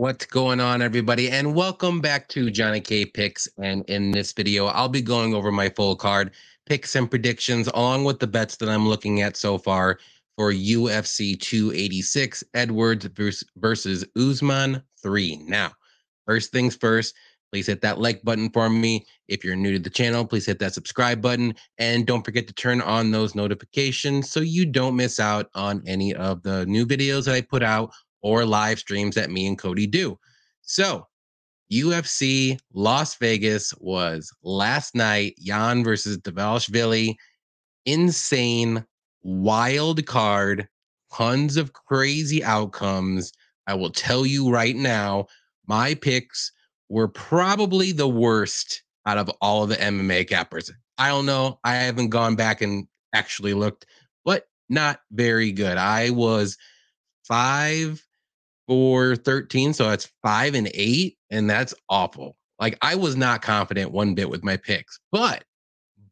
What's going on, everybody? And welcome back to Johnny K Picks. And in this video, I'll be going over my full card picks and predictions, along with the bets that I'm looking at so far for UFC 286 Edwards versus Usman 3. Now, first things first, please hit that like button for me. If you're new to the channel, please hit that subscribe button. And don't forget to turn on those notifications so you don't miss out on any of the new videos that I put out or live streams that me and Cody do. So, UFC Las Vegas was last night. Jan versus Dvalishvili. Insane, wild card, tons of crazy outcomes. I will tell you right now, my picks were probably the worst out of all of the MMA cappers. I don't know. I haven't gone back and actually looked, but not very good. I was 5-for-13, so that's 5-8, and that's awful. Like, I was not confident one bit with my picks, but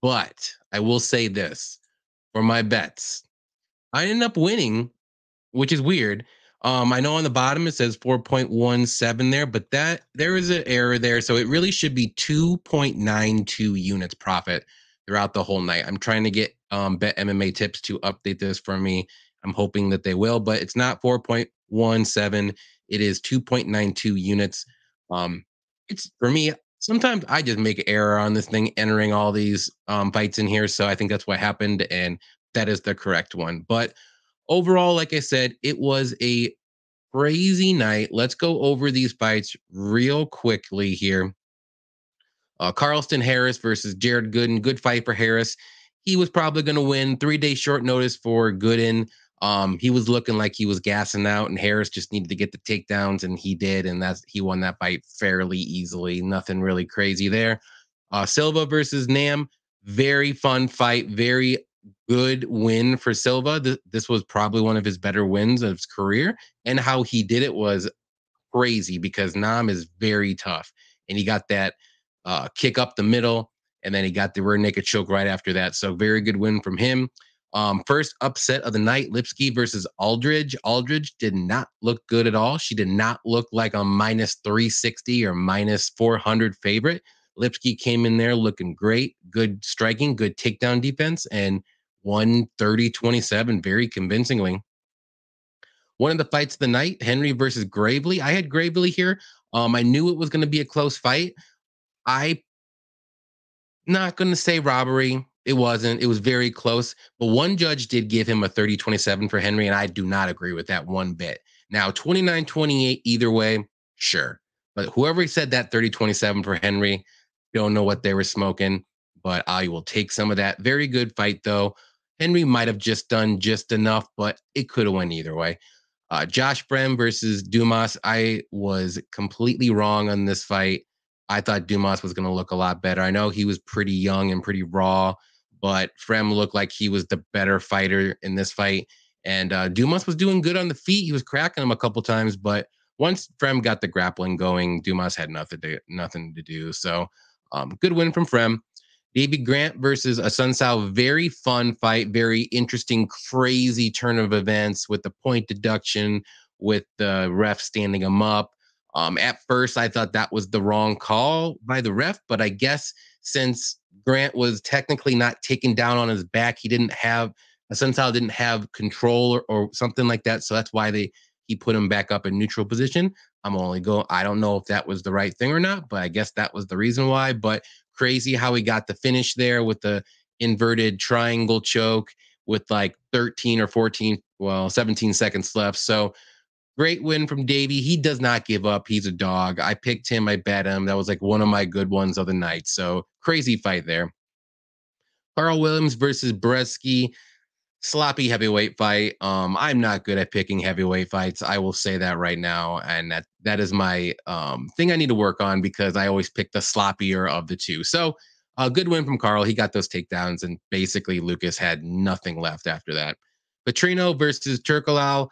I will say this for my bets, I ended up winning, which is weird. I know on the bottom it says 4.17 there, but that there is an error there, so it really should be 2.92 units profit throughout the whole night. I'm trying to get Bet MMA Tips to update this for me. I'm hoping that they will, but it's not 4.17. It is 2.92 units. It's for me. Sometimes I just make an error on this thing, entering all these fights in here. So I think that's what happened, and that is the correct one. But overall, like I said, it was a crazy night. Let's go over these fights real quickly here. Carlston Harris versus Jared Gooden. Good fight for Harris. He was probably going to win. 3-day short notice for Gooden. He was looking like he was gassing out, and Harris just needed to get the takedowns, and he did, and he won that fight fairly easily. Nothing really crazy there. Silva versus Nam. Very fun fight. Very good win for Silva. This was probably one of his better wins of his career, and how he did it was crazy because Nam is very tough, and he got that kick up the middle, and then he got the rear naked choke right after that. So very good win from him. First upset of the night, Lipsky versus Aldridge. Aldridge did not look good at all. She did not look like a minus 360 or minus 400 favorite. Lipsky came in there looking great, good striking, good takedown defense, and won 30-27 very convincingly. One of the fights of the night, Henry versus Gravely. I had Gravely here. I knew it was going to be a close fight. I not going to say robbery. It wasn't. It was very close. But one judge did give him a 30-27 for Henry, and I do not agree with that one bit. Now, 29-28 either way, sure. But whoever said that 30-27 for Henry, don't know what they were smoking, but I will take some of that. Very good fight, though. Henry might have just done just enough, but it could have went either way. Josh Brem versus Dumas. I was completely wrong on this fight. I thought Dumas was going to look a lot better. I know he was pretty young and pretty raw, but Frem looked like he was the better fighter in this fight. And Dumas was doing good on the feet. He was cracking him a couple times, but once Frem got the grappling going, Dumas had nothing to do. So good win from Frem. David Grant versus Asuncao. Very fun fight. Very interesting, crazy turn of events with the point deduction, with the ref standing him up. At first, I thought that was the wrong call by the ref, but I guess since Grant was technically not taken down on his back, Asuncao didn't have control or something like that. So that's why he put him back up in neutral position. I don't know if that was the right thing or not, but I guess that was the reason why. But crazy how he got the finish there with the inverted triangle choke with like 13 or 14, 17 seconds left. So great win from Davey. He does not give up. He's a dog. I picked him. I bet him. That was like one of my good ones of the night. So crazy fight there. Carl Williams versus Bresky. Sloppy heavyweight fight. I'm not good at picking heavyweight fights. I will say that right now. And that is my thing I need to work on, because I always pick the sloppier of the two. So a good win from Carl. He got those takedowns, and basically Lucas had nothing left after that. Petrino versus Turkalal.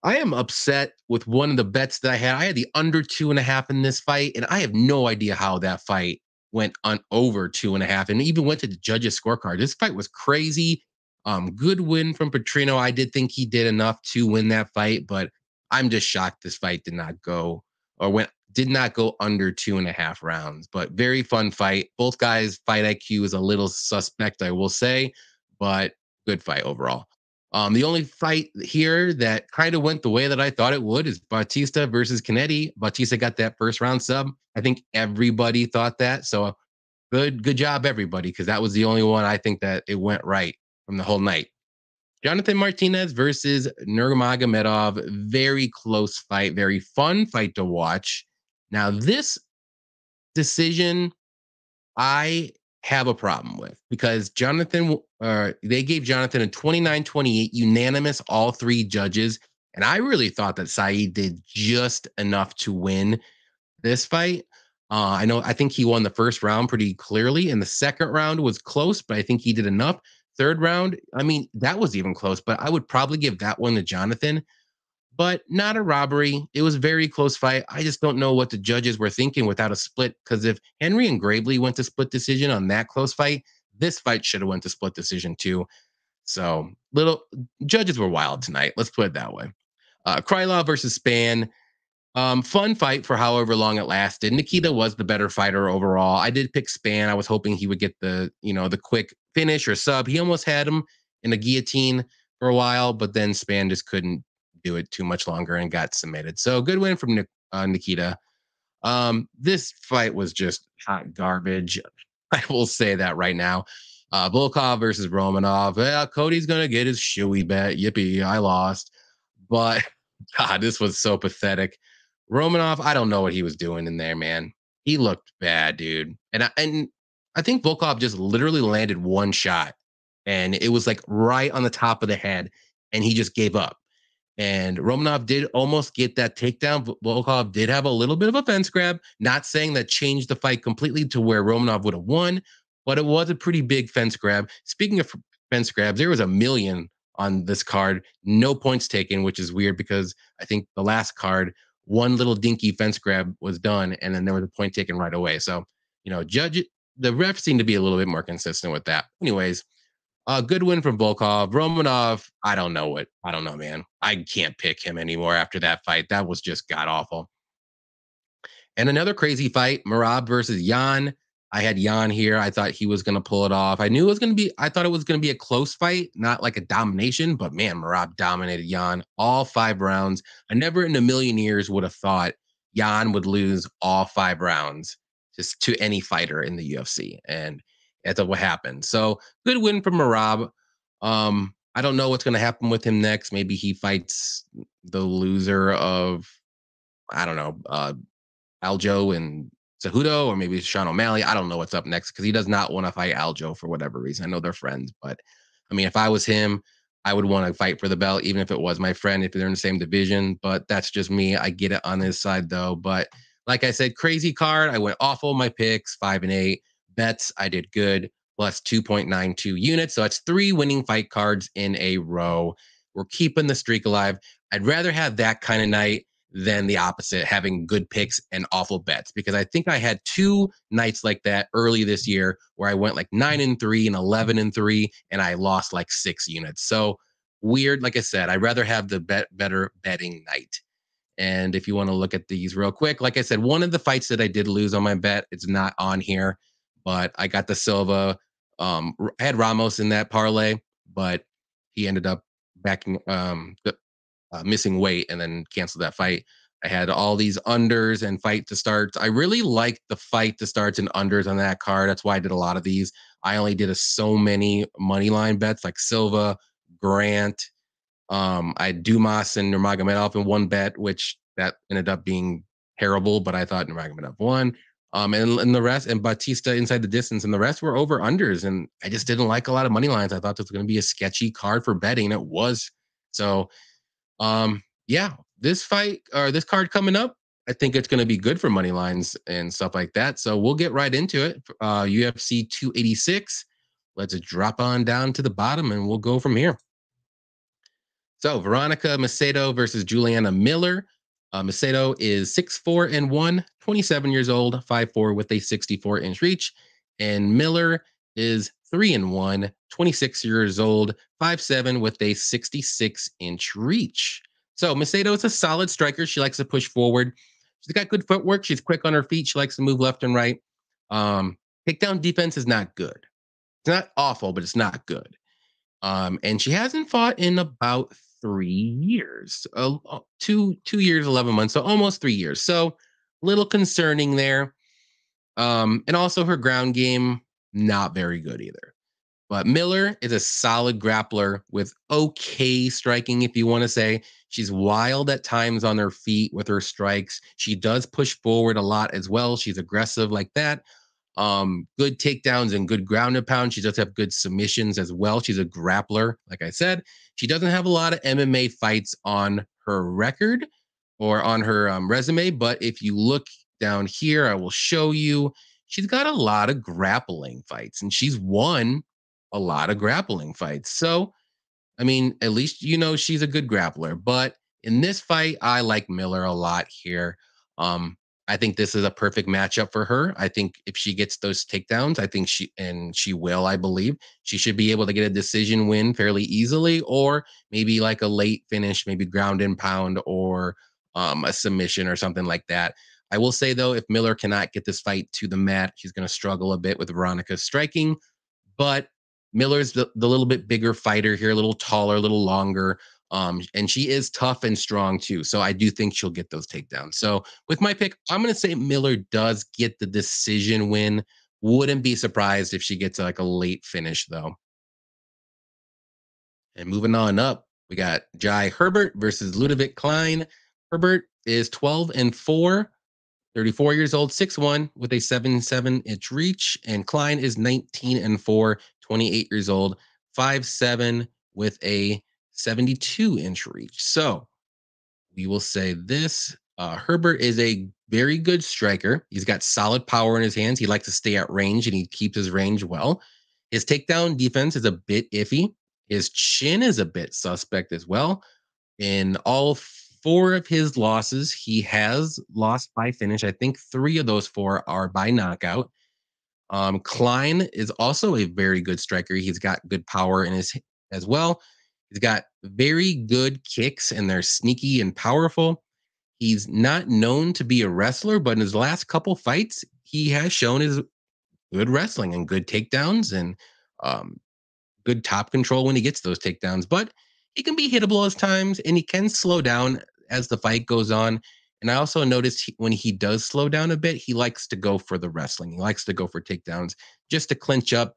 I am upset with one of the bets that I had. I had the under 2.5 in this fight, and I have no idea how that fight went on over 2.5 and even went to the judges' scorecard. This fight was crazy. Good win from Petrino. I did think he did enough to win that fight, but I'm just shocked this fight did not go did not go under 2.5 rounds, but very fun fight. Both guys' fight IQ is a little suspect, I will say, but good fight overall. The only fight here that kind of went the way that I thought it would is Bautista versus Kennedy. Bautista got that first round sub. I think everybody thought that. So good job, everybody, because that was the only one I think that it went right from the whole night. Jonathan Martinez versus Nurmagomedov. Very close fight, very fun fight to watch. Now, this decision I have a problem with because they gave Jonathan a 29-28 unanimous, all three judges. And I really thought that Saeed did just enough to win this fight. I think he won the first round pretty clearly, and the second round was close, but I think he did enough. Third round, I mean, that was even close, but I would probably give that one to Jonathan, but not a robbery. It was a very close fight. I just don't know what the judges were thinking without a split, because if Henry and Gravely went to split decision on that close fight, this fight should have went to split decision too. So little judges were wild tonight. Let's put it that way. Krylov versus Spann. Fun fight for however long it lasted. Nikita was the better fighter overall. I did pick Spann. I was hoping he would get the quick finish or sub. He almost had him in a guillotine for a while, but then Spann just couldn't do it too much longer and got submitted. So good win from Nikita. This fight was just hot garbage. I will say that right now. Volkov versus Romanov. Yeah, Cody's gonna get his shoey bet. Yippee! I lost, but God, this was so pathetic. Romanov, I don't know what he was doing in there, man. He looked bad, dude. And I think Volkov just literally landed one shot, and it was like right on the top of the head, and he just gave up. And Romanov did almost get that takedown. Volkov did have a little bit of a fence grab. Not saying that changed the fight completely to where Romanov would have won, but it was a pretty big fence grab. Speaking of fence grabs, there was a million on this card. No points taken, which is weird because I think the last card, one little dinky fence grab was done, and then there was a point taken right away. So, the refs seem to be a little bit more consistent with that. Anyways, good win from Volkov. Romanov, I don't know, man. I can't pick him anymore after that fight. That was just god awful. And another crazy fight, Merab versus Jan. I had Jan here. I thought he was going to pull it off. I thought it was going to be a close fight, not like a domination, but man, Merab dominated Jan all 5 rounds. I never in a million years would have thought Jan would lose all 5 rounds just to any fighter in the UFC. And that's what happened. So good win from Merab. I don't know what's going to happen with him next. Maybe he fights the loser of, I don't know, Aljo and Cejudo, or maybe Sean O'Malley. I don't know what's up next because he does not want to fight Aljo for whatever reason. I know they're friends, but I mean, if I was him, I would want to fight for the belt, even if it was my friend, if they're in the same division. But that's just me. I get it on his side though. But like I said, crazy card. I went awful my picks, 5 and 8. Bets, I did good, plus 2.92 units. So that's 3 winning fight cards in a row. We're keeping the streak alive. I'd rather have that kind of night than the opposite, having good picks and awful bets, because I think I had 2 nights like that early this year where I went like 9 and 3 and 11 and 3, and I lost like 6 units. So weird. Like I said, I'd rather have the better betting night. And if you want to look at these real quick, like I said, one of the fights that I did lose on my bet, it's not on here, but I got the Silva. I had Ramos in that parlay, but he ended up backing missing weight and then canceled that fight. I had all these unders and fight to starts. I really liked the fight to starts and unders on that card. That's why I did a lot of these. I only did so many money line bets like Silva, Grant. I had Dumas and Nurmagomedov in one bet, which that ended up being terrible, but I thought Nurmagomedov won. And the rest, and Bautista inside the distance, and the rest were over unders. And I just didn't like a lot of money lines. I thought this was going to be a sketchy card for betting. It was. So yeah, this card coming up, I think it's going to be good for money lines and stuff like that. So we'll get right into it. UFC 286. Let's drop on down to the bottom and we'll go from here. So Veronica Macedo versus Juliana Miller. Macedo is 6'4" 27 years old, 5'4" with a 64-inch reach. And Miller is 3'1", 26 years old, 5'7" with a 66-inch reach. So Macedo is a solid striker. She likes to push forward. She's got good footwork. She's quick on her feet. She likes to move left and right. Takedown defense is not good. It's not awful, but it's not good. And she hasn't fought in about 3 years, 2 years, 11 months, so almost 3 years. So little concerning there. And also her ground game, not very good either. But Miller is a solid grappler with okay striking, if you want to say. She's wild at times on her feet with her strikes. She does push forward a lot as well. She's aggressive like that. Good takedowns and good ground and pound. She does have good submissions as well. She's a grappler, like I said. She doesn't have a lot of MMA fights on her record or on her resume, but if you look down here, I will show you. She's got a lot of grappling fights, and she's won a lot of grappling fights. So, I mean, at least you know she's a good grappler. But in this fight, I like Miller a lot here. Um, I think this is a perfect matchup for her. I think if she gets those takedowns, I think she will, I believe. She should be able to get a decision win fairly easily, or maybe like a late finish, maybe ground and pound, or a submission or something like that. I will say though, if Miller cannot get this fight to the mat, she's going to struggle a bit with Veronica's striking. But Miller's the little bit bigger fighter here, a little taller, a little longer. And she is tough and strong too. So I do think she'll get those takedowns. So with my pick, I'm going to say Miller does get the decision win. Wouldn't be surprised if she gets like a late finish though. And moving on up, we got Jai Herbert versus Ludovic Klein. Herbert is 12-4. 34 years old, 6'1", with a 7'7" reach. And Klein is 19-4, 28 years old, 5'7", with a 72" reach. So we will say this. Herbert is a very good striker. He's got solid power in his hands. He likes to stay at range, and he keeps his range well. His takedown defense is a bit iffy. His chin is a bit suspect as well. In all four of his losses, he has lost by finish. I think 3 of those 4 are by knockout. Klein is also a very good striker. He's got good power in his as well. He's got very good kicks, and they're sneaky and powerful. He's not known to be a wrestler, but in his last couple fights, he has shown his good wrestling and good takedowns and um, good top control when he gets those takedowns. But he can be hittable at times, and he can slow down as the fight goes on. And I also noticed when he does slow down a bit, he likes to go for the wrestling. He likes to go for takedowns just to clinch up.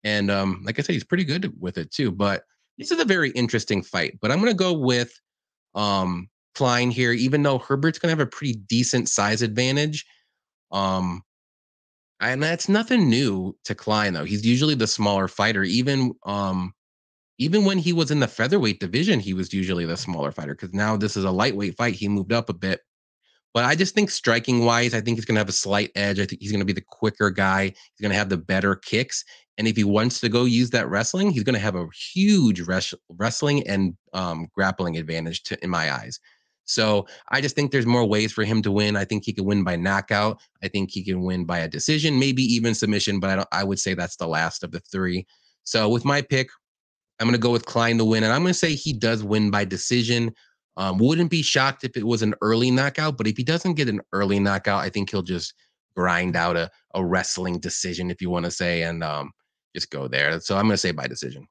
And like I said, he's pretty good with it too. But this is a very interesting fight. But I'm going to go with Klein here, even though Herbert's going to have a pretty decent size advantage. Um, and that's nothing new to Klein, though. He's usually the smaller fighter. Even when he was in the featherweight division, he was usually the smaller fighter, because now this is a lightweight fight. He moved up a bit. But I just think striking wise, I think he's going to have a slight edge. I think he's going to be the quicker guy. He's going to have the better kicks. And if he wants to go use that wrestling, he's going to have a huge wrestling and grappling advantage in my eyes. So I just think there's more ways for him to win. I think he can win by knockout. I think he can win by a decision, maybe even submission. But I would say that's the last of the 3. So with my pick, I'm going to go with Klein to win. And I'm going to say he does win by decision. Wouldn't be shocked if it was an early knockout, but if he doesn't get an early knockout, I think he'll just grind out a wrestling decision, if you want to say, and just go there. So I'm going to say by decision.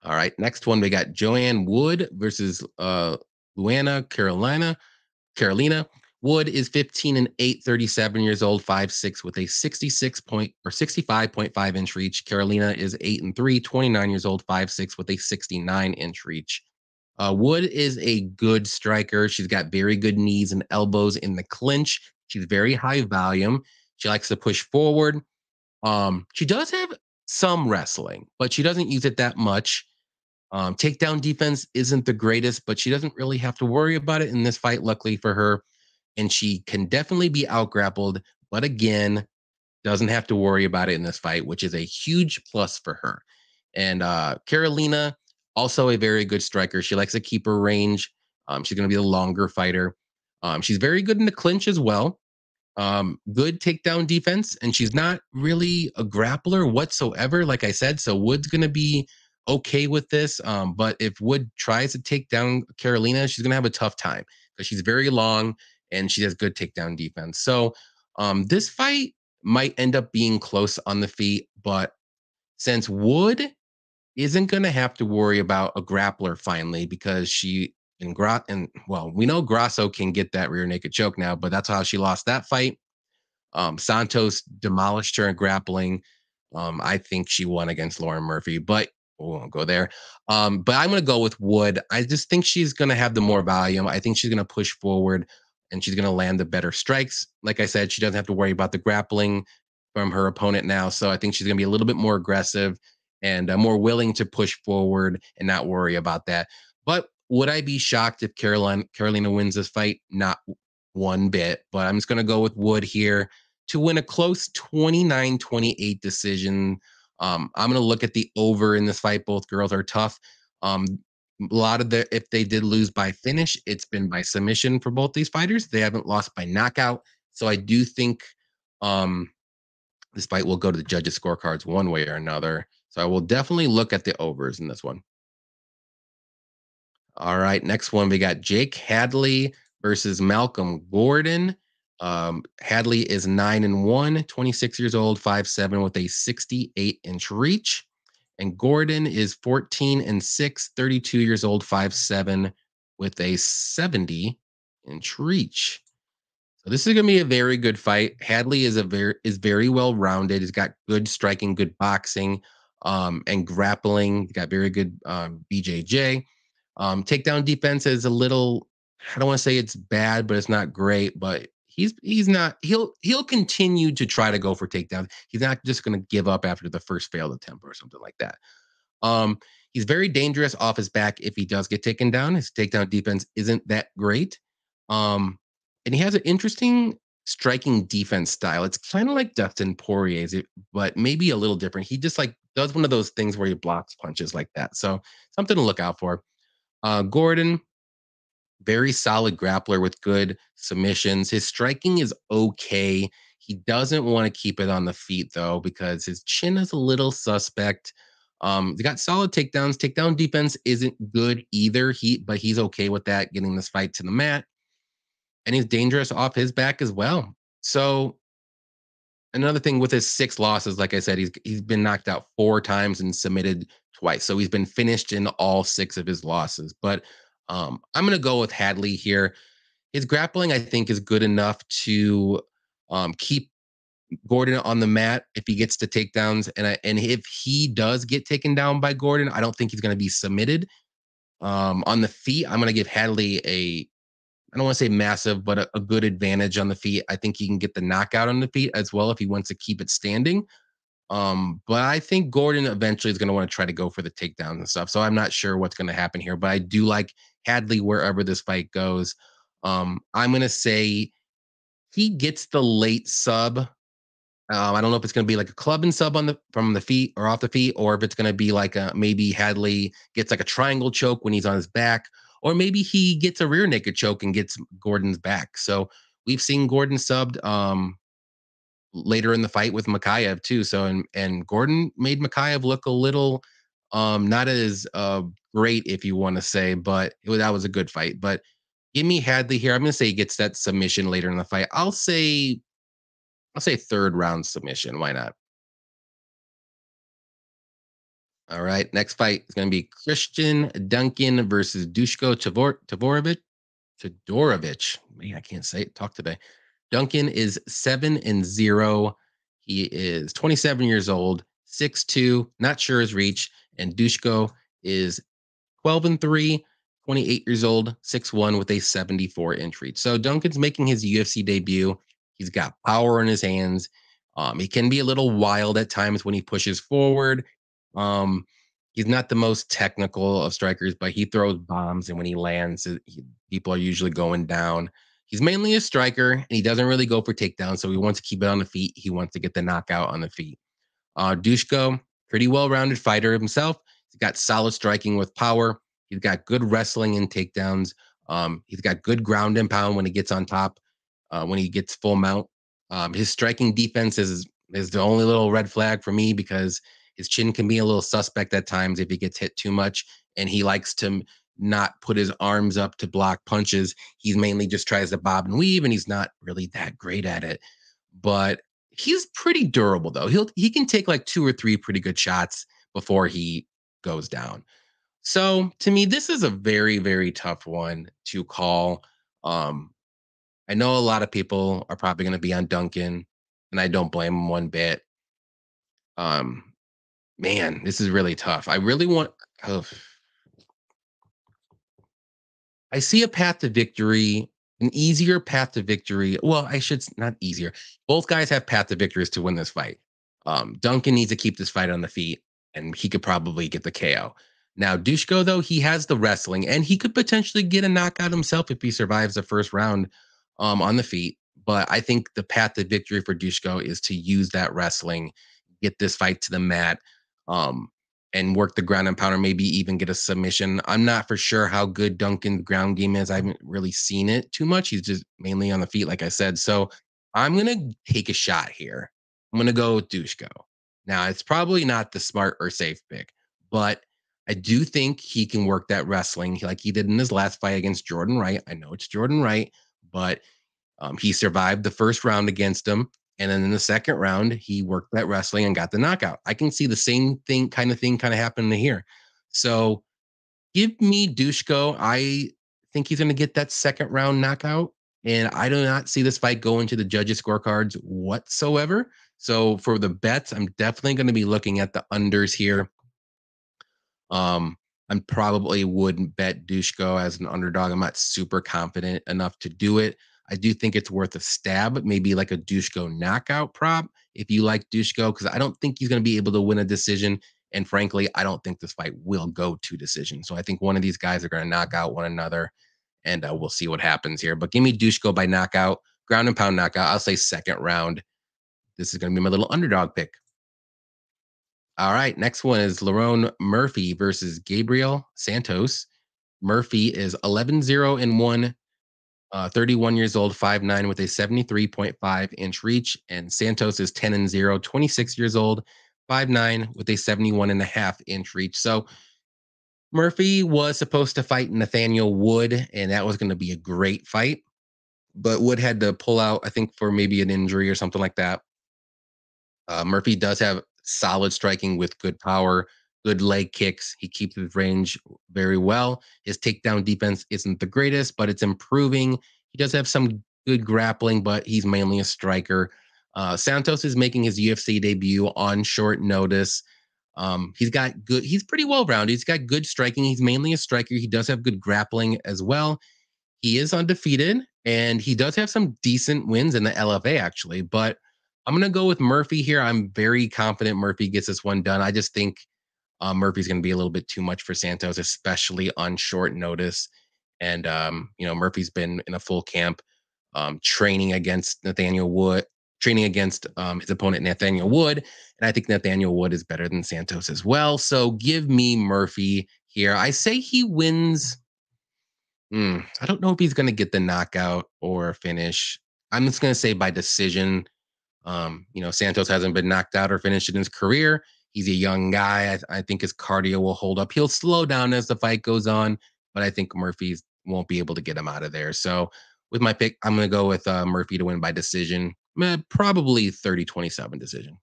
All right. Next one, we got Joanne Wood versus Carolina. Wood is 15-8, 37 years old, 5'6", with a 65.5" reach. Carolina is 8-3, 29 years old, 5'6", with a 69" reach. Wood is a good striker. She's got very good knees and elbows in the clinch. She's very high volume. She likes to push forward. She does have some wrestling, but she doesn't use it that much. Takedown defense isn't the greatest, but she doesn't really have to worry about it in this fight, luckily for her. And she can definitely be out-grappled, but again, doesn't have to worry about it in this fight, which is a huge plus for her. And Carolina, also a very good striker. She likes to keep her range. She's going to be a longer fighter. She's very good in the clinch as well. Good takedown defense, and she's not really a grappler whatsoever, like I said. So Wood's going to be okay with this. But if Wood tries to take down Carolina, she's going to have a tough time because she's very long and she has good takedown defense. So this fight might end up being close on the feet, but since Wood isn't going to have to worry about a grappler finally because well, we know Grasso can get that rear naked choke now, but that's how she lost that fight. Santos demolished her in grappling. I think she won against Lauren Murphy, but we won't go there. But I'm going to go with Wood. I just think she's going to have the more volume. I think she's going to push forward and she's going to land the better strikes. Like I said, she doesn't have to worry about the grappling from her opponent now. So I think she's going to be a little bit more aggressive and more willing to push forward and not worry about that. But would I be shocked if Carolina wins this fight? Not one bit, but I'm just going to go with Wood here to win a close 29-28 decision. I'm going to look at the over in this fight. Both girls are tough. A lot of if they did lose by finish, it's been by submission for both these fighters. They haven't lost by knockout. So I do think this fight will go to the judges' scorecards one way or another. So I will definitely look at the overs in this one. All right, next one we got Jake Hadley versus Malcolm Gordon. Hadley is 9-1, 26 years old, 5'7", with a 68-inch reach. And Gordon is 14-6, 32 years old, 5'7", with a 70-inch reach. So this is going to be a very good fight. Hadley is very well rounded. He's got good striking, good boxing, and grappling. He's got very good BJJ. Takedown defense is a little, I don't want to say it's bad, but it's not great. But he's not, he'll continue to try to go for takedowns. He's not just going to give up after the first failed attempt or something like that. He's very dangerous off his back if he does get taken down. His takedown defense isn't that great. And he has an interesting striking defense style. It's kind of like Dustin Poirier's, but maybe a little different. He just like does one of those things where he blocks punches like that. So something to look out for. Gordon, very solid grappler with good submissions. His striking is okay. He doesn't want to keep it on the feet though, because his chin is a little suspect. He got solid takedowns. Takedown defense isn't good either. But he's okay with that, getting this fight to the mat. And he's dangerous off his back as well. So another thing with his 6 losses, like I said, he's been knocked out 4 times and submitted twice. So he's been finished in all 6 of his losses. But I'm going to go with Hadley here. His grappling, I think, is good enough to keep Gordon on the mat if he gets to takedowns. And if he does get taken down by Gordon, I don't think he's going to be submitted. On the feet, I'm going to give Hadley I don't want to say massive, but a good advantage on the feet. I think he can get the knockout on the feet as well if he wants to keep it standing. But I think Gordon eventually is going to want to try to go for the takedowns and stuff. So I'm not sure what's going to happen here, but I do like Hadley wherever this fight goes. I'm going to say he gets the late sub. I don't know if it's going to be like a club and sub from the feet or off the feet, or if it's going to be like maybe Hadley gets like a triangle choke when he's on his back, or maybe he gets a rear naked choke and gets Gordon's back. So we've seen Gordon subbed later in the fight with Mokaev too. So and Gordon made Mokaev look a little not as great, if you want to say, but that was a good fight. But give me Hadley here. I'm going to say he gets that submission later in the fight. I'll say 3rd round submission. Why not? All right. Next fight is going to be Christian Duncan versus Dushko Todorovic. Man, I can't say it. Talk today. Duncan is 7-0. He is 27 years old, 6'2", not sure his reach. And Dushko is 12-3, 28 years old, 6'1", with a 74-inch reach. So Duncan's making his UFC debut. He's got power in his hands. He can be a little wild at times when he pushes forward. He's not the most technical of strikers, but he throws bombs, and when he lands, people are usually going down. He's mainly a striker, and he doesn't really go for takedowns, so he wants to keep it on the feet. He wants to get the knockout on the feet. Dushko, pretty well-rounded fighter himself. He's got solid striking with power. He's got good wrestling and takedowns. He's got good ground and pound when he gets on top, when he gets full mount. His striking defense is the only little red flag for me, because his chin can be a little suspect at times if he gets hit too much, and he likes to not put his arms up to block punches. He's mainly just tries to bob and weave, and he's not really that great at it. But he's pretty durable though. He can take like 2 or 3 pretty good shots before he goes down. So to me, this is a very, very tough one to call. Um, I know a lot of people are probably going to be on Duncan, and I don't blame them one bit. Um, man, this is really tough. I really want. Oh, I see a path to victory, an easier path to victory. Well, not easier. Both guys have path to victories to win this fight. Duncan needs to keep this fight on the feet, and he could probably get the KO. Now, Dushko, though, he has the wrestling, and he could potentially get a knockout himself if he survives the first round on the feet. But I think the path to victory for Dushko is to use that wrestling, get this fight to the mat. Um, and work the ground and pound, or maybe even get a submission. I'm not for sure how good Duncan's ground game is. I haven't really seen it too much. He's just mainly on the feet, like I said. So I'm going to take a shot here. I'm going to go with Dushko. Now, it's probably not the smart or safe pick, but I do think he can work that wrestling like he did in his last fight against Jordan Wright. I know it's Jordan Wright, but he survived the first round against him. And then in the second round, he worked that wrestling and got the knockout. I can see the same thing kind of happening here. So give me Dushko. I think he's going to get that second round knockout. And I do not see this fight going to the judges' scorecards whatsoever. So for the bets, I'm definitely going to be looking at the unders here. I probably wouldn't bet Dushko as an underdog. I'm not super confident enough to do it. I do think it's worth a stab, maybe like a Dushko knockout prop if you like Dushko, because I don't think he's going to be able to win a decision. And frankly, I don't think this fight will go to decision. So I think one of these guys are going to knock out one another, and we'll see what happens here. But give me Dushko by knockout, ground and pound knockout. I'll say second round. This is going to be my little underdog pick. All right, next one is Lerone Murphy versus Gabriel Santos. Murphy is 11-0-1, 31 years old, 5'9", with a 73.5-inch reach. And Santos is 10-0, 26 years old, 5'9", with a 71.5-inch reach. So Murphy was supposed to fight Nathaniel Wood, and that was going to be a great fight. But Wood had to pull out, I think, for maybe an injury or something like that. Murphy does have solid striking with good power, good leg kicks. He keeps his range very well. His takedown defense isn't the greatest, but it's improving. He does have some good grappling, but he's mainly a striker. Santos is making his UFC debut on short notice. He's pretty well-rounded. He's got good striking. He's mainly a striker. He does have good grappling as well. He is undefeated, and he does have some decent wins in the LFA, actually, but I'm going to go with Murphy here. I'm very confident Murphy gets this one done. I just think Murphy's going to be a little bit too much for Santos, especially on short notice. And, Murphy's been in a full camp training against Nathaniel Wood, training against his opponent, Nathaniel Wood. And I think Nathaniel Wood is better than Santos as well. So give me Murphy here. I say he wins. I don't know if he's going to get the knockout or finish. I'm just going to say by decision. Santos hasn't been knocked out or finished in his career. He's a young guy. I think his cardio will hold up. He'll slow down as the fight goes on, but I think Murphy won't be able to get him out of there. So with my pick, I'm going to go with Murphy to win by decision, probably 30-27 decision.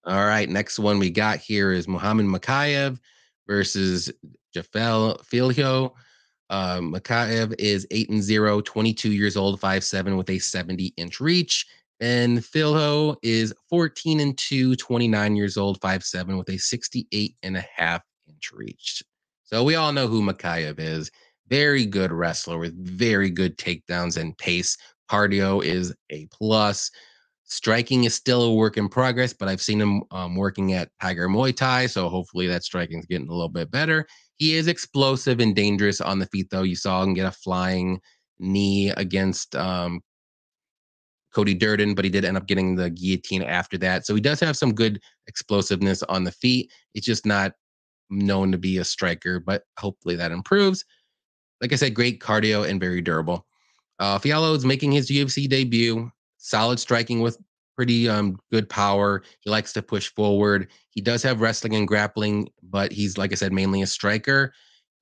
All right, next one we got here is Muhammad Mokaev versus Jafel Filho. Mokaev is 8-0, 22 years old, 5'7", with a 70-inch reach. And Filho is 14-2, 29 years old, 5'7", with a 68.5-inch reach. So we all know who Mokaev is. Very good wrestler with very good takedowns and pace. Cardio is a plus. Striking is still a work in progress, but I've seen him working at Tiger Muay Thai, so hopefully that striking is getting a little bit better. He is explosive and dangerous on the feet, though. You saw him get a flying knee against Cody Durden, but he did end up getting the guillotine after that. So he does have some good explosiveness on the feet. It's just not known to be a striker, but hopefully that improves. Like I said, great cardio and very durable. Fiallo is making his UFC debut. Solid striking with pretty good power. He likes to push forward. He does have wrestling and grappling, but he's, like I said, mainly a striker.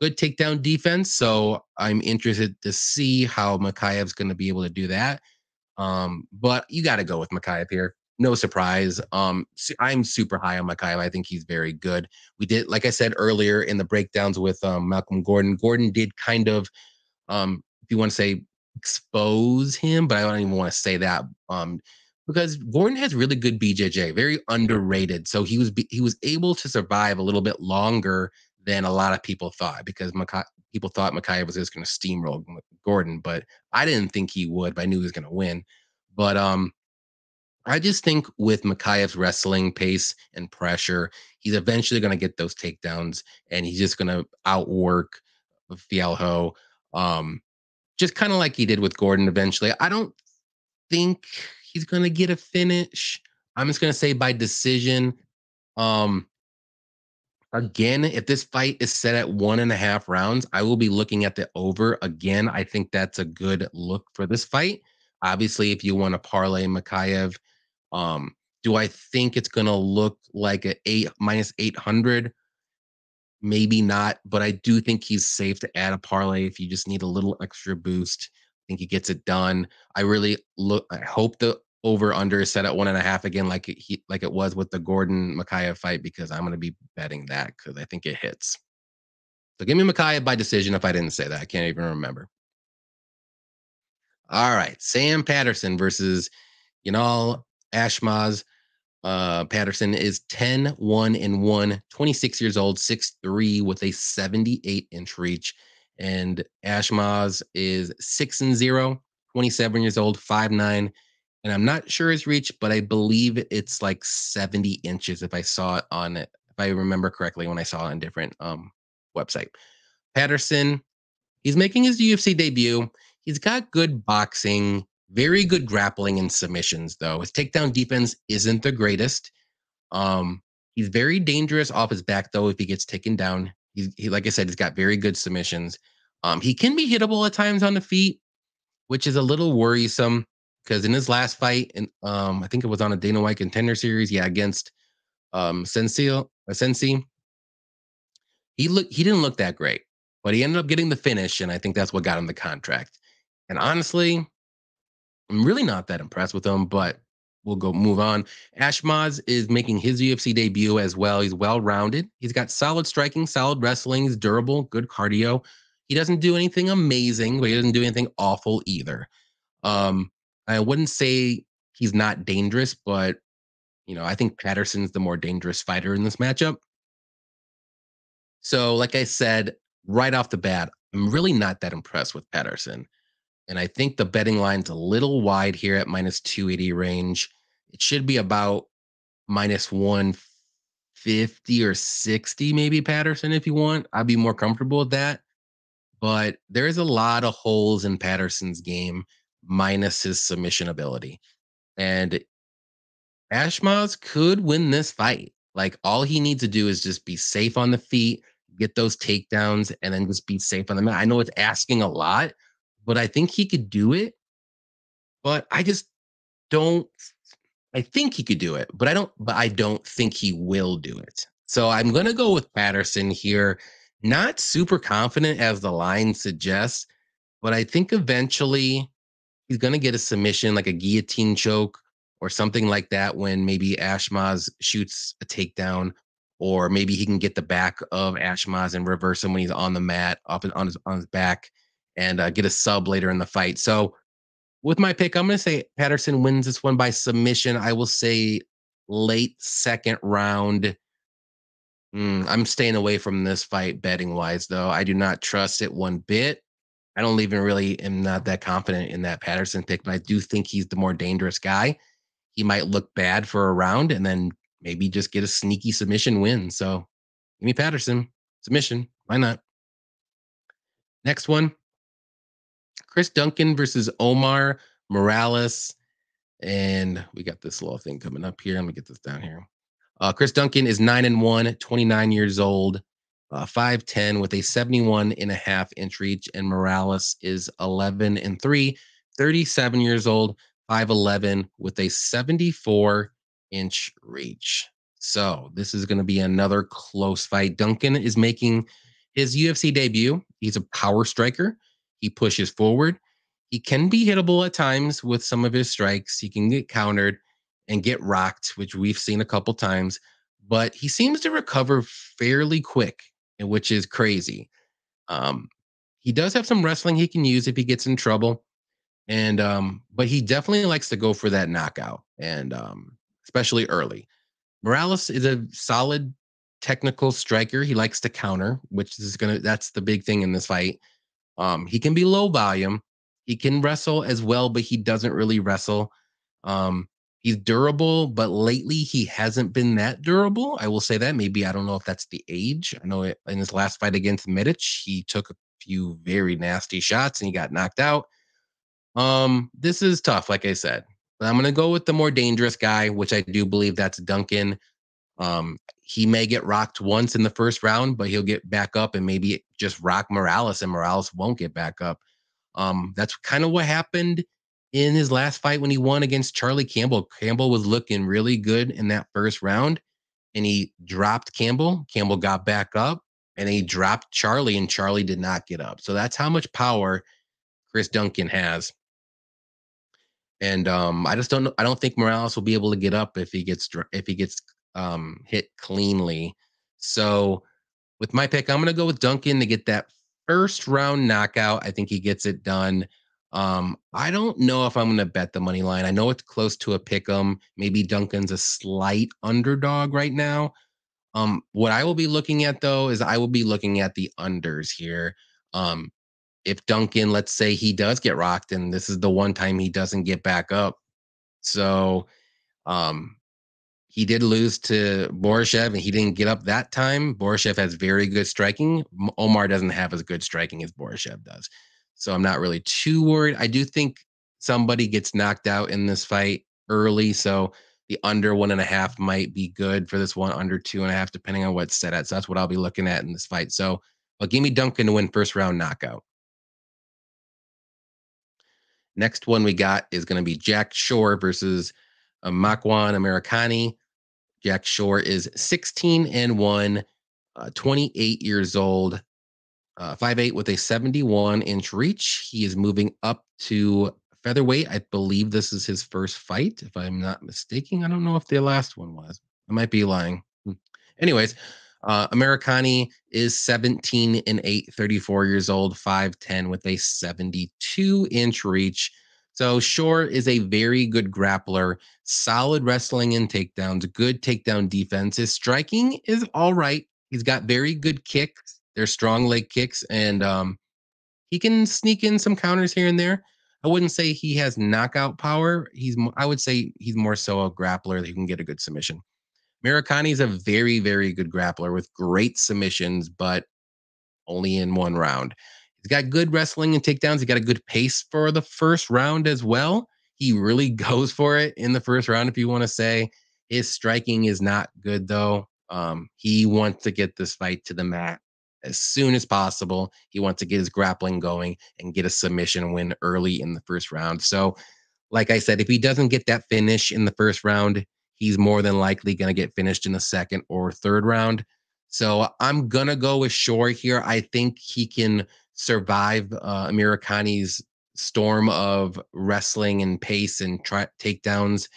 Good takedown defense. So I'm interested to see how Mokaev's going to be able to do that. But you got to go with Mokaev here. No surprise. I'm super high on Mokaev. I think he's very good. We did, like I said earlier in the breakdowns with Malcolm Gordon. Gordon did kind of, if you want to say, expose him, but I don't even want to say that, because Gordon has really good BJJ, very underrated. So he was able to survive a little bit longer than a lot of people thought, because people thought Mokaev was just going to steamroll Gordon, but I didn't think he would. But I knew he was going to win. But I just think with Mokaev's wrestling pace and pressure, he's eventually going to get those takedowns, and he's just going to outwork Filho. Just kind of like he did with Gordon eventually. I don't think he's going to get a finish. I'm just going to say by decision. Again, if this fight is set at 1.5 rounds, I will be looking at the over. Again, I think that's a good look for this fight. Obviously, if you want to parlay Mokaev, do I think it's going to look like a minus 800? Maybe not, but I do think he's safe to add a parlay if you just need a little extra boost. I think he gets it done. I hope the over under is set at 1.5 again, like it was with the Gordon Mokaev fight, because I'm going to be betting that because I think it hits. So give me Mokaev by decision. If I didn't say that, I can't even remember. All right, Sam Patterson versus Ashmoz. Patterson is 10-1-1, 26 years old, 6'3", with a 78-inch reach. And Ashmoz is 6-0, 27 years old, 5'9". And I'm not sure his reach, but I believe it's like 70 inches if I remember correctly when I saw it on different website. Patterson, he's making his UFC debut. He's got good boxing, very good grappling and submissions, though. His takedown defense isn't the greatest. He's very dangerous off his back, though, if he gets taken down. He like I said, he's got very good submissions. He can be hittable at times on the feet, which is a little worrisome, because in his last fight, and I think it was on a Dana White Contender Series, against Sensi, he didn't look that great, but he ended up getting the finish, and I think that's what got him the contract. And honestly, I'm really not that impressed with him, but we'll move on. Ashmoz is making his UFC debut as well. He's well-rounded. He's got solid striking, solid wrestling. He's durable, good cardio. He doesn't do anything amazing, but he doesn't do anything awful either. I wouldn't say he's not dangerous, but I think Patterson's the more dangerous fighter in this matchup. So, like I said, right off the bat, I'm really not that impressed with Patterson. And I think the betting line's a little wide here at minus 280 range. It should be about minus 150 or 60, maybe, Patterson, if you want. I'd be more comfortable with that. But there's a lot of holes in Patterson's game, minus his submission ability. And Ashmoz could win this fight. Like, all he needs to do is just be safe on the feet, get those takedowns, and then just be safe on the mat. I know it's asking a lot, but I think he could do it. But I just don't. I think he could do it, but I don't think he will do it. So I'm gonna go with Patterson here. Not super confident as the line suggests, but I think eventually he's gonna get a submission, like a guillotine choke or something like that, when maybe Ashmoz shoots a takedown, or maybe he can get the back of Ashmoz and reverse him when he's on the mat, on his back, and get a sub later in the fight. So with my pick, I'm going to say Patterson wins this one by submission. I will say late second round. I'm staying away from this fight betting wise, though. I do not trust it one bit. I don't even really am not that confident in that Patterson pick, but I do think he's the more dangerous guy. He might look bad for a round and then maybe just get a sneaky submission win. So give me Patterson submission. Why not? Next one, Chris Duncan versus Omar Morales. And we got this little thing coming up here. Let me get this down here. Chris Duncan is 9-1, 29 years old, 5'10", with a 71.5-inch reach. And Morales is 11-3, 37 years old, 5'11" with a 74-inch reach. So this is going to be another close fight. Duncan is making his UFC debut. He's a power striker. He pushes forward. He can be hittable at times with some of his strikes. He can get countered and get rocked, which we've seen a couple times, but he seems to recover fairly quick, which is crazy. Um, he does have some wrestling he can use if he gets in trouble. And but he definitely likes to go for that knockout, and especially early. Morales is a solid technical striker. He likes to counter, which is that's the big thing in this fight. He can be low volume. He can wrestle as well, but he doesn't really wrestle. Um, he's durable, but lately he hasn't been that durable. I will say that. Maybe I don't know if that's the age. I know in his last fight against Medic, he took a few very nasty shots and he got knocked out. This is tough, like I said. But I'm gonna go with the more dangerous guy, which I do believe that's Duncan. He may get rocked once in the first round, but he'll get back up and maybe just rock Morales, and Morales won't get back up. That's kind of what happened in his last fight when he won against Charlie Campbell. Campbell was looking really good in that first round, and he dropped Campbell. Campbell got back up, and he dropped Charlie, and Charlie did not get up. So that's how much power Chris Duncan has. And I just don't know. I don't think Morales will be able to get up if he gets hit cleanly. So with my pick, I'm going to go with Duncan to get that first round knockout. I think he gets it done. I don't know if I'm going to bet the money line. I know it's close to a pick 'em. Maybe Duncan's a slight underdog right now. What I will be looking at though is I will be looking at the unders here. Um, if Duncan, let's say he does get rocked, and this is the one time he doesn't get back up. So um, he did lose to Borishev, and he didn't get up that time. Borishev has very good striking. Omar doesn't have as good striking as Borishev does. So I'm not really too worried. I do think somebody gets knocked out in this fight early. So the under 1.5 might be good for this one, under 2.5, depending on what's set at. So that's what I'll be looking at in this fight. So, but give me Duncan to win first round knockout. Next one we got is going to be Jack Shore versus Makwan Amirkhani. Jack Shore is 16-1, 28 years old, 5'8" with a 71-inch reach. He is moving up to featherweight. I believe this is his first fight, if I'm not mistaken. I don't know if the last one was. I might be lying. Anyways, Amirkhani is 17-8, 34 years old, 5'10" with a 72-inch reach. So Shore is a very good grappler, solid wrestling and takedowns, good takedown defense. His striking is all right. He's got very good kicks. They're strong leg kicks, and he can sneak in some counters here and there. I wouldn't say he has knockout power. I would say he's more so a grappler that can get a good submission. Amirkhani is a very, very good grappler with great submissions, but only in one round. He's got good wrestling and takedowns. He's got a good pace for the first round as well. He really goes for it in the first round, if you want to say. His striking is not good, though. He wants to get this fight to the mat as soon as possible. He wants to get his grappling going and get a submission win early in the first round. So, like I said, if he doesn't get that finish in the first round, he's more than likely going to get finished in the second or third round. So I'm going to go with Shore here. I think he can survive Amirkhani's storm of wrestling and pace and takedowns.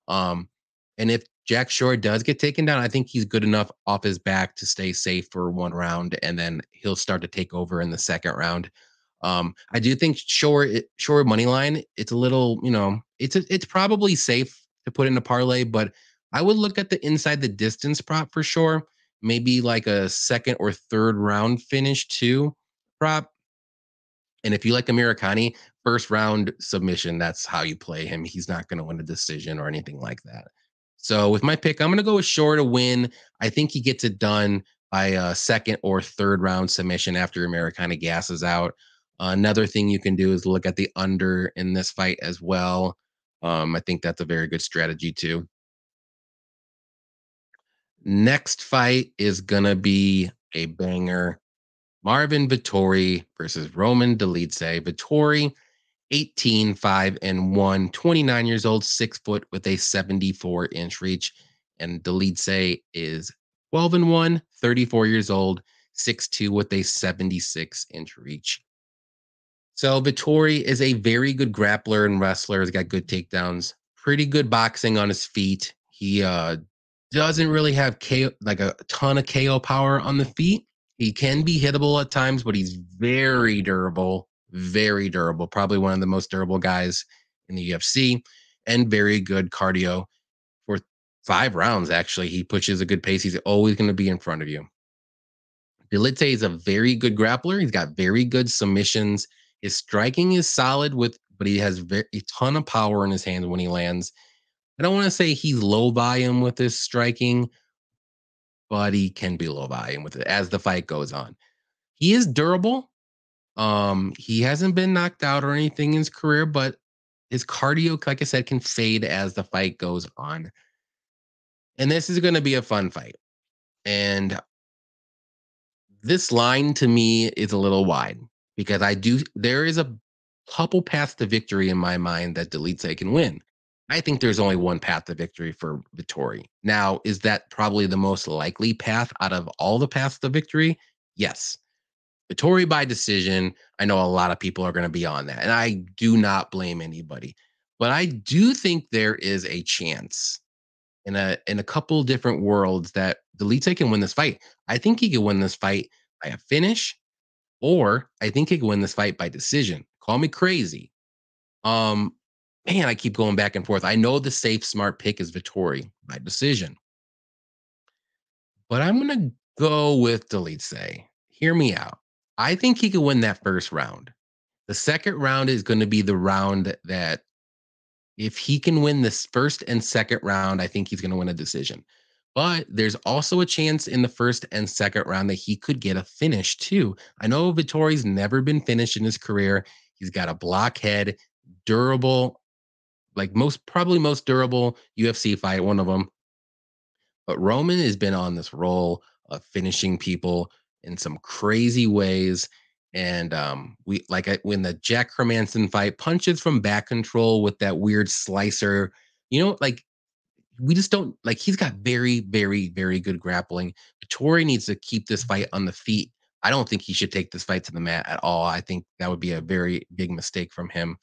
Um, and if Jack Shore does get taken down, I think he's good enough off his back to stay safe for one round, and then he'll start to take over in the second round. I do think Shore money line. It's a little, it's probably safe to put in a parlay, but I would look at the inside the distance prop for Shore. Maybe like a second or third round finish too prop. And if you like Amirkhani, first round submission, that's how you play him. He's not going to win a decision or anything like that. So with my pick, I'm going to go with Shore to win. I think he gets it done by a second or third round submission after Amirkhani gasses out. Another thing you can do is look at the under in this fight as well. I think that's a very good strategy too. Next fight is going to be a banger. Marvin Vettori versus Roman Dolidze. Vettori 18, 5, and 1, 29 years old, 6 foot with a 74-inch reach. And Dolidze is 12 and 1, 34 years old, 6'2 with a 76-inch reach. So Vettori is a very good grappler and wrestler. He's got good takedowns, pretty good boxing on his feet. He doesn't really have KO, like a ton of KO power on the feet. He can be hittable at times, but he's very durable, very durable. Probably one of the most durable guys in the UFC, and very good cardio for 5 rounds. Actually, he pushes a good pace. He's always going to be in front of you. Dolidze is a very good grappler. He's got very good submissions. His striking is solid but he has a ton of power in his hands when he lands. I don't want to say he's low volume with his striking, but he can be low volume with it as the fight goes on. He is durable. He hasn't been knocked out or anything in his career, but his cardio, like I said, can fade as the fight goes on. And this is going to be a fun fight. And this line to me is a little wide because there is a couple paths to victory in my mind that Dolidze can win. I think there's only one path to victory for Vettori. Now, is that probably the most likely path out of all the paths to victory? Yes. Vettori by decision. I know a lot of people are going to be on that, and I do not blame anybody. But I do think there is a chance in a couple different worlds that Dolidze can win this fight. I think he can win this fight by a finish, or I think he can win this fight by decision. Call me crazy. Um, Man, I keep going back and forth. I know the safe, smart pick is Vettori by decision, but I'm gonna go with Dolidze. Hear me out. I think he can win that first round. The second round is going to be the round that if he can win this first and second round, I think he's going to win a decision. But there's also a chance in the first and second round that he could get a finish too. I know Vittori's never been finished in his career. He's got a blockhead, durable, like probably most durable UFC fight, one of them. But Roman has been on this roll of finishing people in some crazy ways. And when the Jack Hermanson fight, punches from back control with that weird slicer, like we just don't like he's got very, very, very good grappling. Vettori needs to keep this fight on the feet. I don't think he should take this fight to the mat at all. I think that would be a very big mistake from him.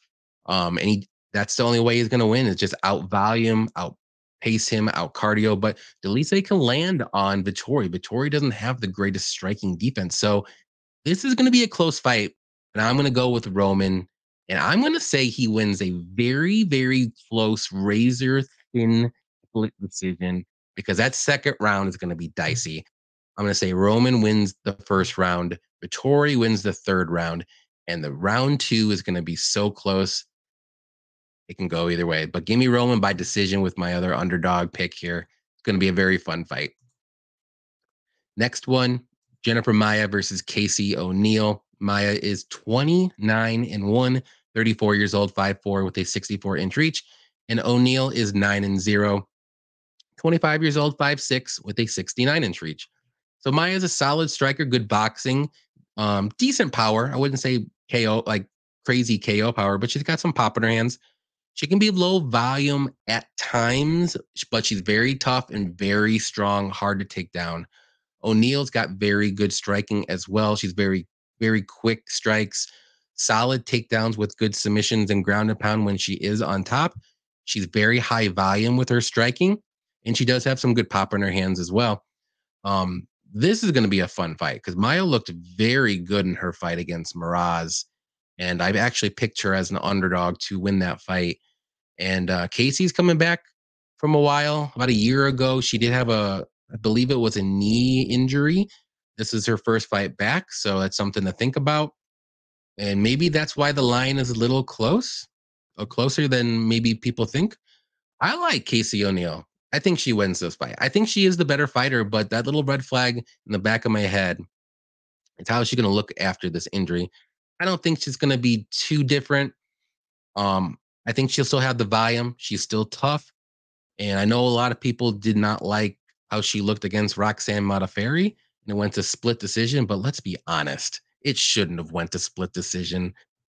And that's the only way he's gonna win is just out volume, out pace him, out cardio. But Dolidze can land on Vettori. Vettori doesn't have the greatest striking defense. So this is gonna be a close fight, and I'm gonna go with Roman. And I'm gonna say he wins a very, very close, razor thin split decision because that second round is going to be dicey. I'm going to say Roman wins the first round, Vettori wins the third round, and the round two is going to be so close. It can go either way. But give me Roman by decision with my other underdog pick here. It's going to be a very fun fight. Next one, Jennifer Maia versus Casey O'Neill. Maia is 29 and 1, 34 years old, 5'4 with a 64-inch reach. And O'Neill is 9 and 0, 25 years old, 5'6 with a 69-inch reach. So Maia is a solid striker, good boxing, decent power. I wouldn't say KO, like crazy KO power, but she's got some pop in her hands. She can be low volume at times, but she's very tough and very strong, hard to take down. O'Neill's got very good striking as well. She's very, very quick strikes, solid takedowns with good submissions and ground and pound when she is on top. She's very high volume with her striking, and she does have some good pop in her hands as well. This is going to be a fun fight because Maia looked very good in her fight against Miraz, and I've actually picked her as an underdog to win that fight. And Casey's coming back from a while. About a year ago, she did have I believe it was a knee injury. This is her first fight back, so that's something to think about. And maybe that's why the line is a little close, or closer than maybe people think. I like Casey O'Neill. I think she wins this fight. I think she is the better fighter, but that little red flag in the back of my head, it's how she's going to look after this injury. I don't think she's going to be too different. I think she'll still have the volume. She's still tough. And I know a lot of people did not like how she looked against Roxanne Modafferi, and it went to split decision. But let's be honest, it shouldn't have went to split decision.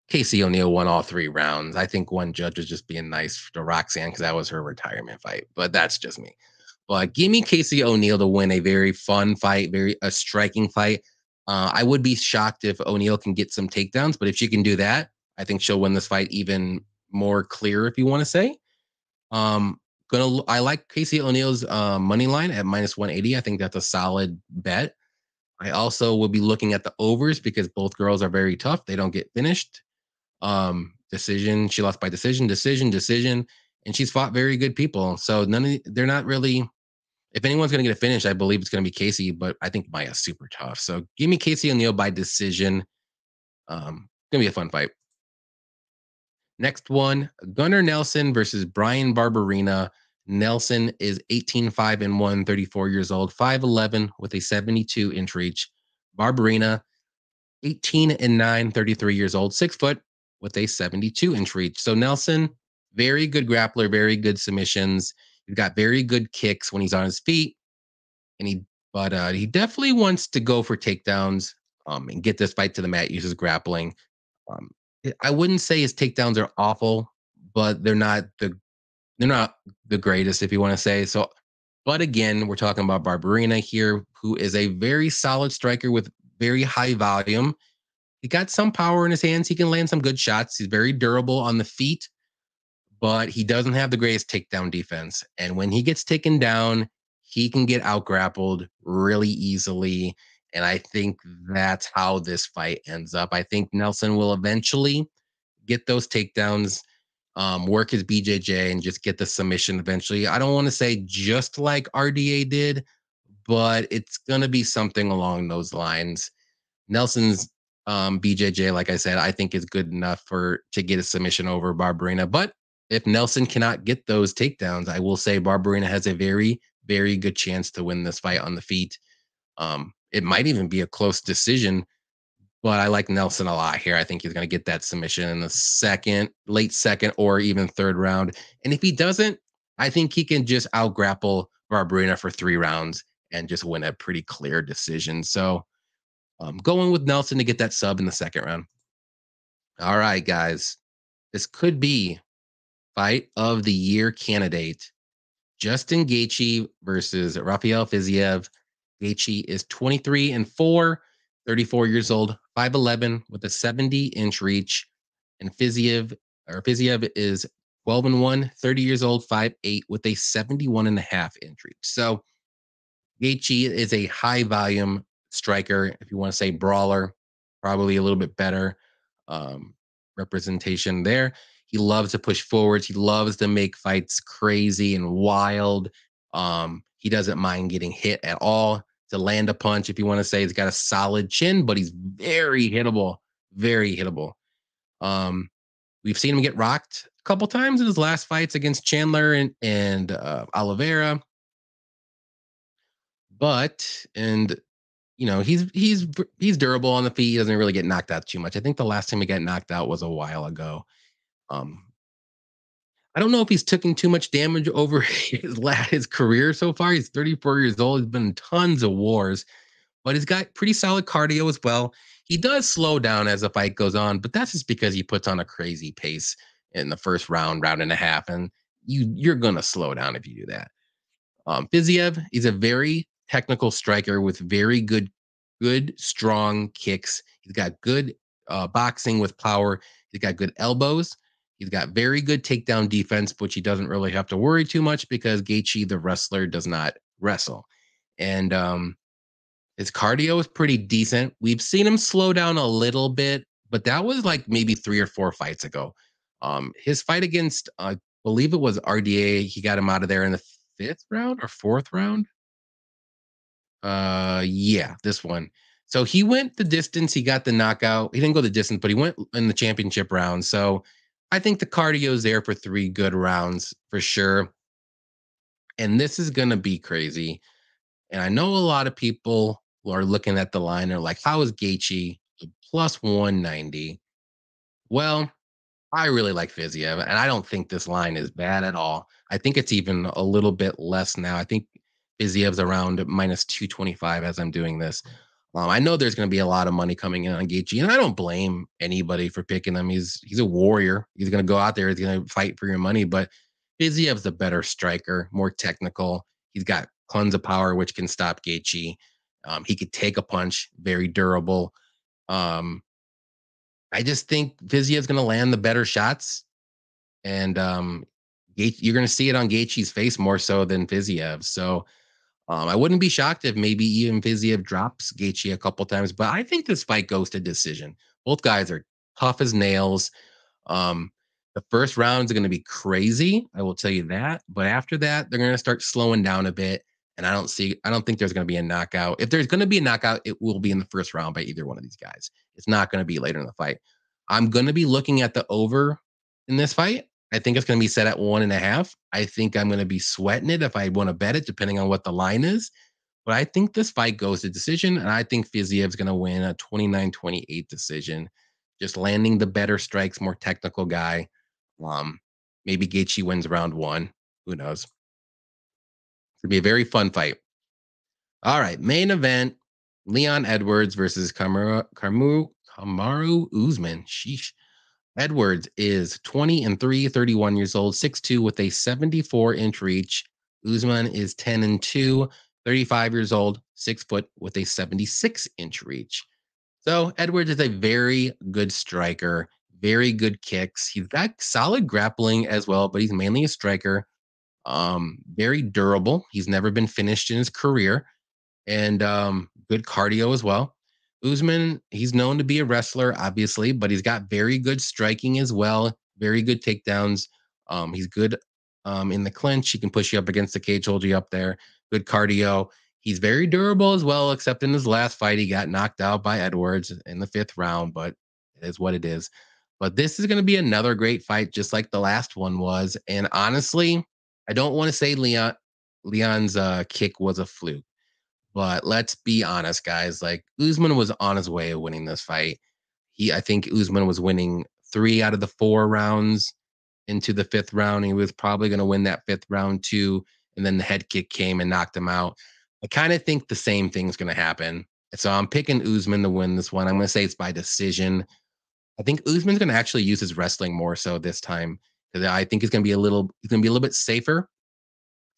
Casey O'Neill won all 3 rounds. I think one judge was just being nice to Roxanne because that was her retirement fight, but that's just me. But give me Casey O'Neill to win a very fun fight, very a striking fight. I would be shocked if O'Neill can get some takedowns, but if she can do that, I think she'll win this fight even more clear, if you want to say. Um, I like Casey O'Neill's money line at -180. I think that's a solid bet. I also will be looking at the overs because both girls are very tough. They don't get finished. Decision. She lost by decision, and she's fought very good people. So they're not really. If anyone's going to get a finish, I believe it's going to be Casey, but I think Maia's super tough. So give me Casey O'Neill by decision. Gonna be a fun fight. Next one, Gunnar Nelson versus Brian Barberena. Nelson is 18-5-1, 34 years old, 5'11 with a 72-inch reach. Barberena, 18-9, 33 years old, 6 foot with a 72-inch reach. So Nelson, very good grappler, very good submissions. He's got very good kicks when he's on his feet, and he definitely wants to go for takedowns and get this fight to the mat. Uses grappling. Um, I wouldn't say his takedowns are awful, but they're not the greatest, if you want to say so. But again, we're talking about Barberena here, who is a very solid striker with very high volume. He got some power in his hands. He can land some good shots. He's very durable on the feet, but he doesn't have the greatest takedown defense. And when he gets taken down, he can get out grappled really easily. And I think that's how this fight ends up. I think Nelson will eventually get those takedowns, work his BJJ, and just get the submission eventually. I don't want to say just like RDA did, but it's going to be something along those lines. Nelson's BJJ, like I said, I think is good enough to get a submission over Barberena. But if Nelson cannot get those takedowns, I will say Barberena has a very, very good chance to win this fight on the feet. It might even be a close decision, but I like Nelson a lot here. I think he's going to get that submission in the late second, or even third round. And if he doesn't, I think he can just out grapple Barberena for 3 rounds and just win a pretty clear decision. So going with Nelson to get that sub in the second round. All right, guys. This could be fight of the year candidate. Justin Gaethje versus Rafael Fiziev. Gaethje is 23-4, 34 years old, 5'11 with a 70-inch reach. And Fiziev is 12-1, 30 years old, 5'8 with a 71.5-inch reach. So Gaethje is a high volume striker. If you want to say brawler, probably a little bit better representation there. He loves to push forwards. He loves to make fights crazy and wild. He doesn't mind getting hit at all to land a punch. If you want to say he's got a solid chin, but he's very hittable, very hittable. We've seen him get rocked a couple times in his last fights against Chandler and Oliveira. But he's durable on the feet. He doesn't really get knocked out too much. I think the last time he got knocked out was a while ago. I don't know if he's taken too much damage over his career so far. He's 34 years old. He's been in tons of wars, but he's got pretty solid cardio as well. He does slow down as the fight goes on, but that's just because he puts on a crazy pace in the first round and a half, and you're gonna slow down if you do that. Fiziev, he's a very technical striker with very good, strong kicks. He's got good boxing with power. He's got good elbows. He's got very good takedown defense, which he doesn't really have to worry too much because Gaethje, the wrestler, does not wrestle. And his cardio is pretty decent. We've seen him slow down a little bit, but that was like maybe 3 or 4 fights ago. His fight against, I believe it was RDA, he got him out of there in the 5th round or 4th round. Yeah, this one. So he went the distance. He got the knockout. He didn't go the distance, but he went in the championship round. So I think the cardio is there for 3 good rounds for sure. And this is going to be crazy. And I know a lot of people are looking at the line and are like, how is Gaethje plus 190? Well, I really like Fiziev, and I don't think this line is bad at all. I think it's even a little bit less now. I think Fiziev's around minus 225 as I'm doing this. I know there's going to be a lot of money coming in on Gaethje, and I don't blame anybody for picking him. He's a warrior. He's going to go out there. He's going to fight for your money. But Fiziev's the better striker, more technical. He's got tons of power, which can stop Gaethje. He could take a punch, very durable. Um, I just think Fiziev's going to land the better shots, and you're going to see it on Gaethje's face more so than Fiziev. So I wouldn't be shocked if maybe even Fiziev drops Gaethje a couple times, but I think this fight goes to decision. Both guys are tough as nails. Um, the first round is going to be crazy. I will tell you that. But after that, they're going to start slowing down a bit. And I don't think there's going to be a knockout. If there's going to be a knockout, it will be in the first round by either one of these guys. It's not going to be later in the fight. I'm going to be looking at the over in this fight. I think it's going to be set at 1.5. I think I'm going to be sweating it if I want to bet it, depending on what the line is. But I think this fight goes to decision, and I think Fiziev's going to win a 29-28 decision, just landing the better strikes, more technical guy. Maybe Gaethje wins round 1. Who knows? It'll be a very fun fight. All right, main event: Leon Edwards versus Kamaru Usman. Sheesh. Edwards is 20-3, 31 years old, 6'2", with a 74-inch reach. Usman is 10-2, 35 years old, 6 foot, with a 76-inch reach. So Edwards is a very good striker, very good kicks. He's got solid grappling as well, but he's mainly a striker. Very durable. He's never been finished in his career, and good cardio as well. Usman, he's known to be a wrestler, obviously, but he's got very good striking as well, very good takedowns. He's good in the clinch. He can push you up against the cage, hold you up there. Good cardio. He's very durable as well, except in his last fight, he got knocked out by Edwards in the 5th round, but it is what it is. But this is going to be another great fight, just like the last one was. And honestly, I don't want to say Leon's kick was a fluke. But let's be honest, guys. Like, Usman was on his way of winning this fight. I think Usman was winning 3 out of the 4 rounds into the 5th round. He was probably going to win that 5th round too. And then the head kick came and knocked him out. I kind of think the same thing's going to happen. So I'm picking Usman to win this one. I'm going to say it's by decision. I think Usman's going to actually use his wrestling more so this time, because I think he's going to be a little bit safer.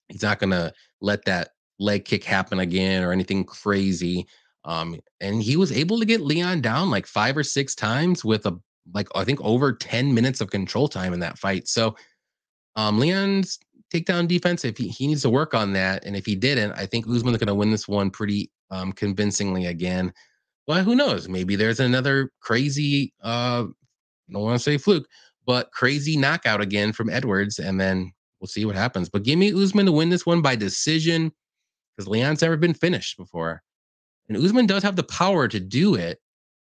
He's not going to let that leg kick happen again or anything crazy. And he was able to get Leon down like 5 or 6 times with I think over 10 minutes of control time in that fight. So Leon's takedown defense, if he needs to work on that, and if he didn't, I think Usman's going to win this one pretty convincingly again. Well, who knows? Maybe there's another crazy, I don't want to say fluke, but crazy knockout again from Edwards, and then we'll see what happens. But give me Usman to win this one by decision, because Leon's never been finished before. And Usman does have the power to do it,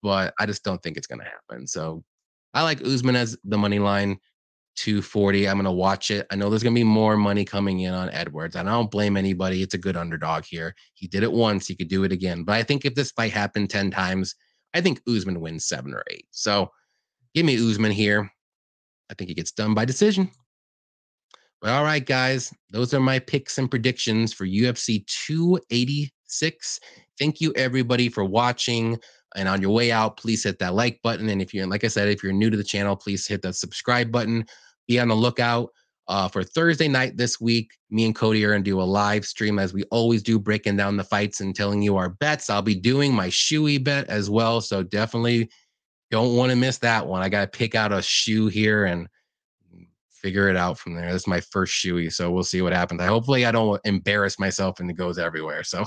but I just don't think it's going to happen. So I like Usman as the money line, 240. I'm going to watch it. I know there's going to be more money coming in on Edwards. And I don't blame anybody. It's a good underdog here. He did it once. He could do it again. But I think if this fight happened 10 times, I think Usman wins 7 or 8. So give me Usman here. I think he gets done by decision. But all right, guys, those are my picks and predictions for UFC 286. Thank you, everybody, for watching. And on your way out, please hit that like button. And if you're, like I said, if you're new to the channel, please hit the subscribe button. Be on the lookout for Thursday night this week. Me and Cody are going to do a live stream, as we always do, breaking down the fights and telling you our bets. I'll be doing my shoey bet as well. So definitely don't want to miss that one. I got to pick out a shoe here and figure it out from there. This is my first shoey, so we'll see what happens. Hopefully I don't embarrass myself and it goes everywhere. So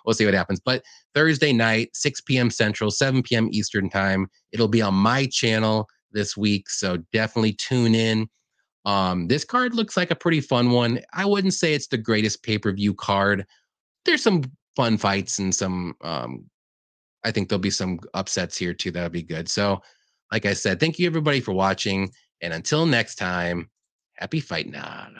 we'll see what happens. But Thursday night, 6 p.m. Central, 7 p.m. Eastern time. It'll be on my channel this week, so definitely tune in. This card looks like a pretty fun one. I wouldn't say it's the greatest pay-per-view card. There's some fun fights and some I think there'll be some upsets here too. That'll be good. So, like I said, thank you everybody for watching. And until next time, happy fighting on.